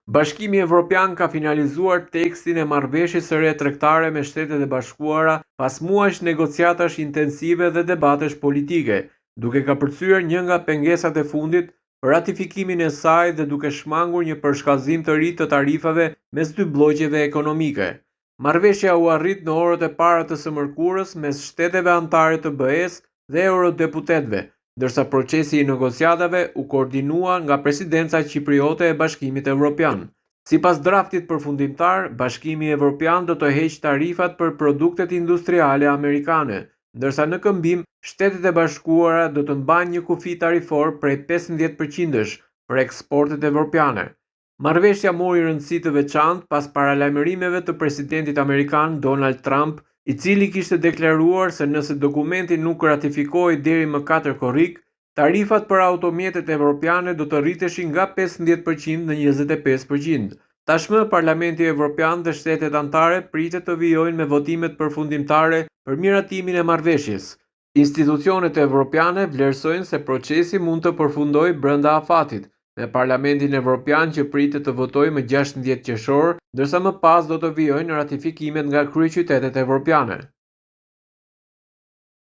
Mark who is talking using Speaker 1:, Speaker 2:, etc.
Speaker 1: Bashkimi Evropian ka finalizuar tekstin e marrëveshjes së re tregtare me Shtetet e Bashkuara pas muajsh negociatash intensive dhe debatesh politike, duke ka përcyer një nga pengesat e fundit për ratifikimin e saj dhe duke shmangur një përshkallëzim të ri të tarifave mes dy bllokeve ekonomike. Marrëveshja u arrit në orët e para të së mërkurës mes shteteve anëtare të BE-s dhe eurodeputetëve, ndërsa procesi i negociatave u koordinua nga Presidenca Qipriote e Bashkimit Evropian. Sipas draftit përfundimtar, Bashkimi Evropian do të heqë tarifat për produktet industriale amerikane, ndërsa në këmbim Shtetet e Bashkuara do të mbajnë një kufi tarifor prej 15% për eksportet evropiane. Marrëveshja mori rëndësi të veçantë pas paralajmërimeve të presidentit amerikan Donald Trump, i cili kishte deklaruar se nëse dokumenti nuk ratifikohej deri më 4 korrik, tarifat për automjetet evropiane do të rriteshin nga 15% në 25%. Tashmë Parlamenti Evropian dhe shtetet anëtare pritet të vijojnë me votimet përfundimtare për miratimin e marrëveshjes. Institucionet evropiane vlerësojnë se procesi mund të përfundojë brenda afatit, me Parlamentin Evropian që pritet të votojë më 16 qershor, ndërsa më pas do të vijojnë ratifikimet nga kryeqytetet evropiane.